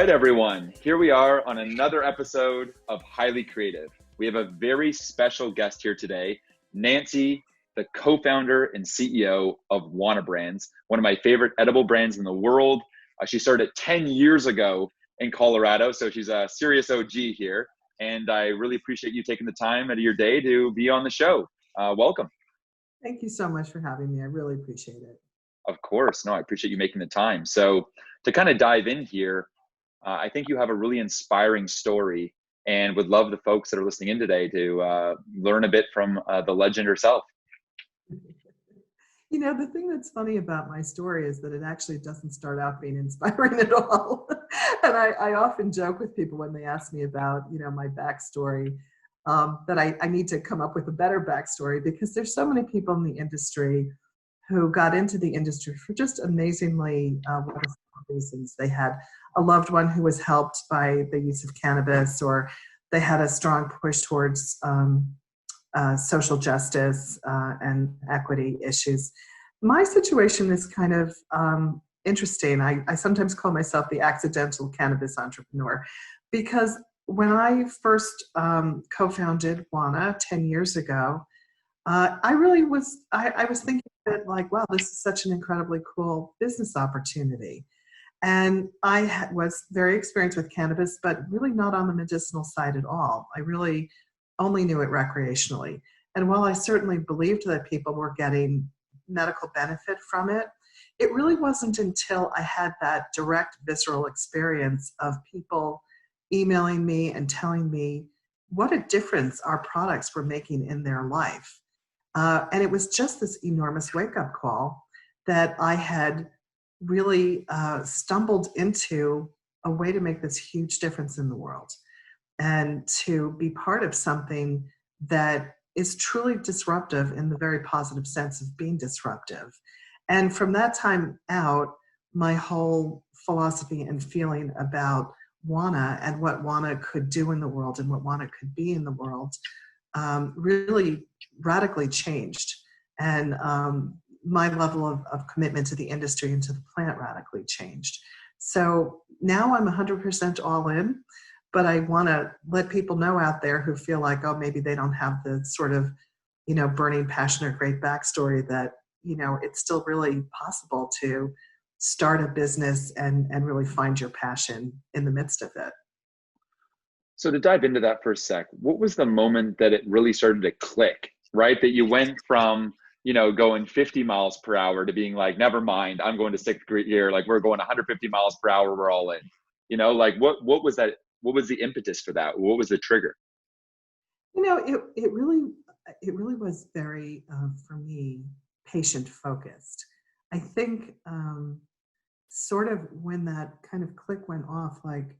right, everyone. Here we are on another episode of Highly Creative. We have a very special guest here today, Nancy, the co-founder and CEO of Wana Brands, one of my favorite edible brands in the world. She started 10 years ago in Colorado, so she's a serious OG here. And I really appreciate you taking the time out of your day to be on the show. Welcome. Thank you so much for having me. I really appreciate it. Of course. No, I appreciate you making the time. So to kind of dive in here, I think you have a really inspiring story and would love the folks that are listening in today to learn a bit from the legend herself. You know, the thing that's funny about my story is that it actually doesn't start out being inspiring at all. And I often joke with people when they ask me about, my backstory, that I need to come up with a better backstory because there's so many people in the industry who got into the industry for just amazingly wonderful reasons. They had a loved one who was helped by the use of cannabis, or they had a strong push towards social justice and equity issues. My situation is kind of interesting. I sometimes call myself the accidental cannabis entrepreneur because when I first co-founded Wana 10 years ago, I was thinking that like, wow, this is such an incredibly cool business opportunity. And I was very experienced with cannabis, but really not on the medicinal side at all. I really only knew it recreationally. And while I certainly believed that people were getting medical benefit from it, it really wasn't until I had that direct visceral experience of people emailing me and telling me what a difference our products were making in their life. And it was just this enormous wake-up call that I had really stumbled into a way to make this huge difference in the world and to be part of something that is truly disruptive in the very positive sense of being disruptive. And from that time out, my whole philosophy and feeling about Wana and what Wana could do in the world and what Wana could be in the world really radically changed. And my level of commitment to the industry and to the plant radically changed. So now I'm 100% all in, but I want to let people know out there who feel like, oh, maybe they don't have the sort of, burning passion or great backstory that, it's still really possible to start a business and really find your passion in the midst of it. So to dive into that for a sec, what was the moment that it really started to click, right? That you went from going 50 miles per hour to being like, never mind, I'm going to sixth grade here. Like we're going 150 miles per hour. We're all in, like what was that? What was the impetus for that? What was the trigger? It really was very, for me, patient focused. I think sort of when that kind of click went off, like,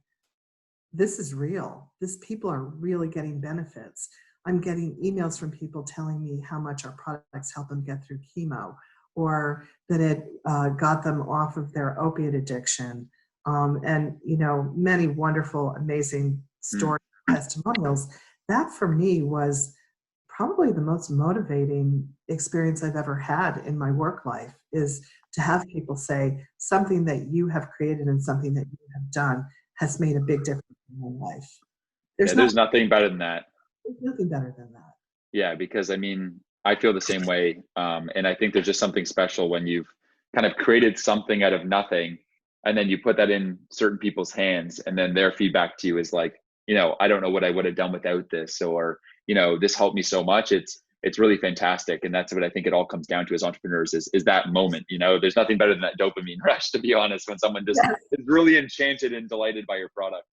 this is real. People are really getting benefits. I'm getting emails from people telling me how much our products help them get through chemo, or that it got them off of their opiate addiction. And, many wonderful, amazing stories, testimonials. That for me was probably the most motivating experience I've ever had in my work life, is to have people say something that you have created and something that you have done has made a big difference in my life. There's nothing better than that. There's nothing better than that. Yeah, because I feel the same way. And I think there's just something special when you've kind of created something out of nothing and then you put that in certain people's hands and then their feedback to you is like, I don't know what I would have done without this, or, this helped me so much. It's really fantastic. And that's what I think it all comes down to as entrepreneurs is that moment. There's nothing better than that dopamine rush, to be honest, when someone just is really enchanted and delighted by your product.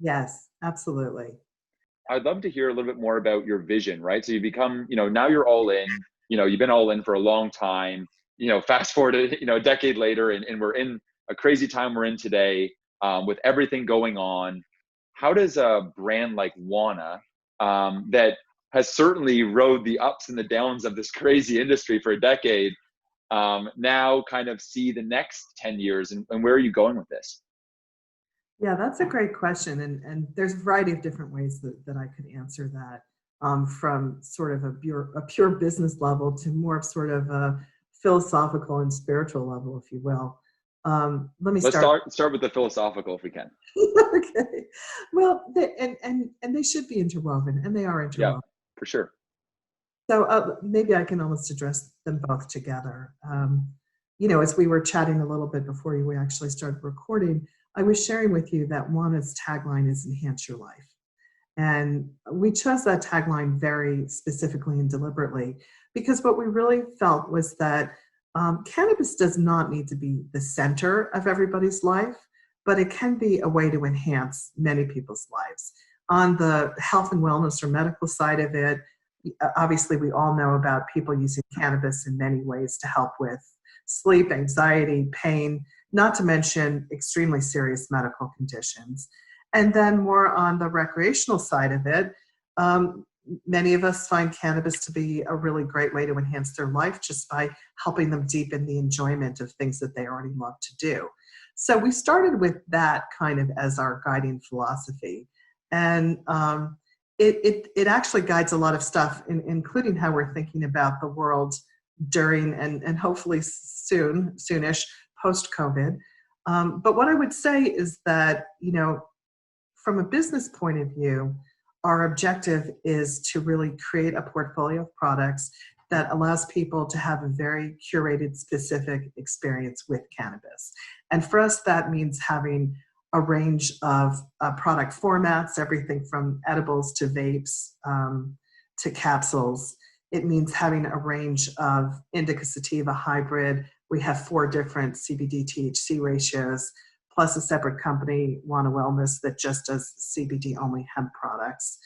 Yes, absolutely. I'd love to hear a little bit more about your vision, right? So you become, now you're all in, you've been all in for a long time, fast forward, a decade later, and we're in a crazy time we're in today with everything going on. How does a brand like Wana that has certainly rode the ups and the downs of this crazy industry for a decade now kind of see the next 10 years and where are you going with this? Yeah, that's a great question. And there's a variety of different ways that I could answer that, from sort of a pure business level to more of sort of a philosophical and spiritual level, if you will. Let me Let's start. start with the philosophical if we can. Okay. Well, and they should be interwoven, and they are Yeah, interwoven. for sure. So maybe I can almost address them both together. As we were chatting a little bit before we actually started recording, I was sharing with you that Wana's tagline is "Enhance Your Life." And we chose that tagline very specifically and deliberately because what we really felt was that cannabis does not need to be the center of everybody's life, but it can be a way to enhance many people's lives. On the health and wellness or medical side of it, obviously we all know about people using cannabis in many ways to help with sleep, anxiety, pain, not to mention extremely serious medical conditions. And then more on the recreational side of it, many of us find cannabis to be a really great way to enhance their life just by helping them deepen the enjoyment of things that they already love to do. So we started with that kind of as our guiding philosophy. And it actually guides a lot of stuff, including how we're thinking about the world during and hopefully soonish post-COVID. But what I would say is that, from a business point of view, our objective is to really create a portfolio of products that allows people to have a very curated, specific experience with cannabis. And for us, that means having a range of product formats, everything from edibles to vapes to capsules. It means having a range of indica sativa hybrid. We have 4 different CBD THC ratios, plus a separate company, Wana Wellness, that just does CBD-only hemp products.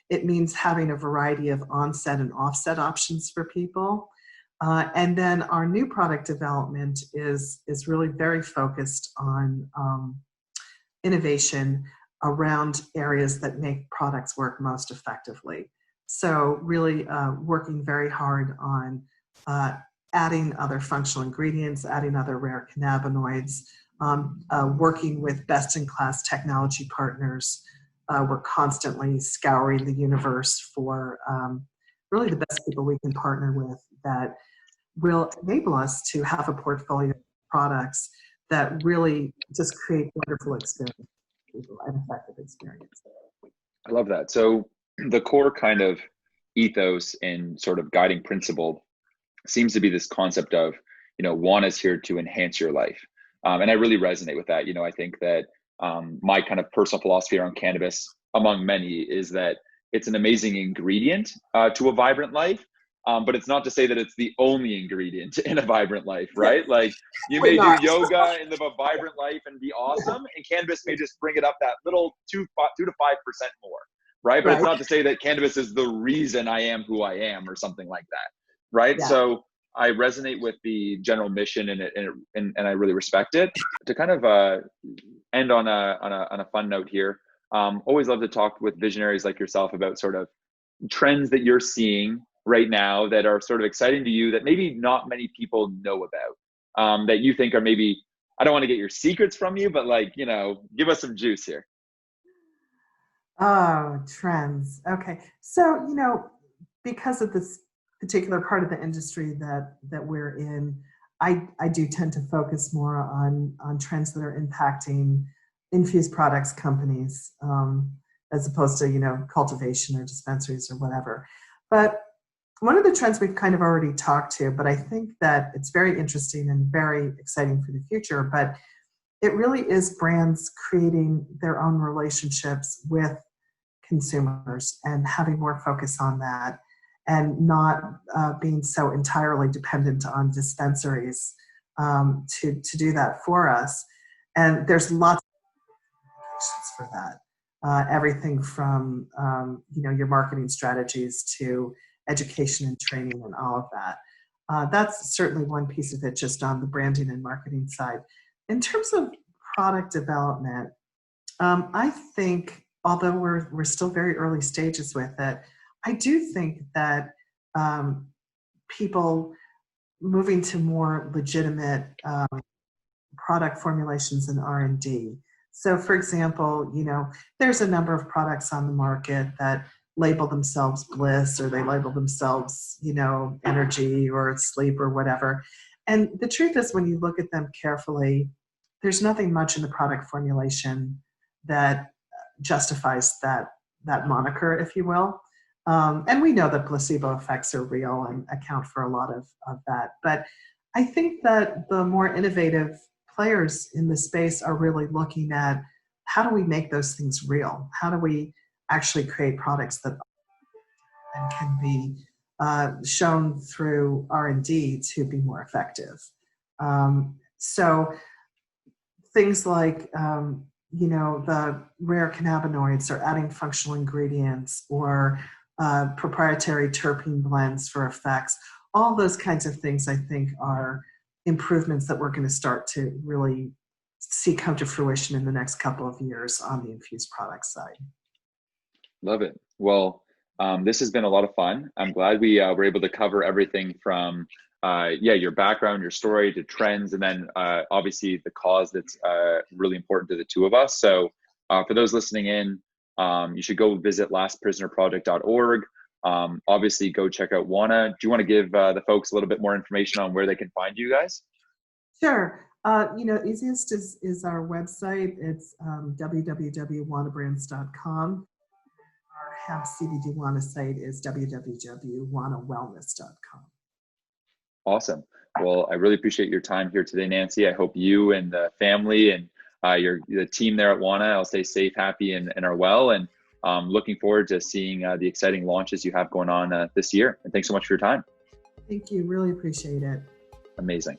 It means having a variety of onset and offset options for people. And then our new product development is really very focused on innovation around areas that make products work most effectively. So really working very hard on adding other functional ingredients, adding other rare cannabinoids, working with best-in-class technology partners. We're constantly scouring the universe for really the best people we can partner with that will enable us to have a portfolio of products that really just create wonderful experiences and effective experience. I love that. So the core kind of ethos and sort of guiding principle seems to be this concept of, one is here to enhance your life. And I really resonate with that. I think that my kind of personal philosophy around cannabis, among many, is that it's an amazing ingredient to a vibrant life. But it's not to say that it's the only ingredient in a vibrant life, right? Like you may do yoga and live a vibrant life and be awesome, and cannabis may just bring it up that little 2 to 5% more, right? But it's not to say that cannabis is the reason I am who I am or something like that, right? Yeah. So I resonate with the general mission and I really respect it. To kind of end on a fun note here, always love to talk with visionaries like yourself about sort of trends that you're seeing right now that are sort of exciting to you that maybe not many people know about, that you think are maybe, I don't want to get your secrets from you, but give us some juice here. Oh, trends. Okay. So, because of this particular part of the industry that we're in, I do tend to focus more on trends that are impacting infused products companies, as opposed to, cultivation or dispensaries or whatever. But one of the trends we've kind of already talked to, but I think that it's very interesting and very exciting for the future, but it really is brands creating their own relationships with consumers and having more focus on that and not being so entirely dependent on dispensaries to do that for us. And there's lots of for that. Everything from your marketing strategies to education and training and all of that. That's certainly one piece of it, just on the branding and marketing side. In terms of product development, I think, although we're still very early stages with it, I do think that people moving to more legitimate product formulations and R&D. So, for example, there's a number of products on the market that label themselves bliss, or they label themselves, energy or sleep or whatever. And the truth is, when you look at them carefully, there's nothing much in the product formulation that justifies that moniker, if you will. And we know that placebo effects are real and account for a lot of that. But I think that the more innovative players in the space are really looking at, how do we make those things real? How do we actually create products that can be shown through R&D to be more effective? So things like, the rare cannabinoids, or adding functional ingredients, or proprietary terpene blends for effects, all those kinds of things I think are improvements that we're going to start to really see come to fruition in the next couple of years on the infused product side. Love it. Well, this has been a lot of fun. I'm glad we were able to cover everything from your background, your story, to trends, and then obviously the cause that's really important to the two of us. So for those listening in, you should go visit lastprisonerproject.org. Obviously, go check out Wana. Do you want to give the folks a little bit more information on where they can find you guys? Sure. Easiest is our website. It's www.wanabrands.com. Our hemp CBD Wana site is www.wanawellness.com. Awesome. Well, I really appreciate your time here today, Nancy. I hope you and the family and the team there at Wana will stay safe, happy, and are well. And looking forward to seeing the exciting launches you have going on this year. And thanks so much for your time. Thank you. Really appreciate it. Amazing.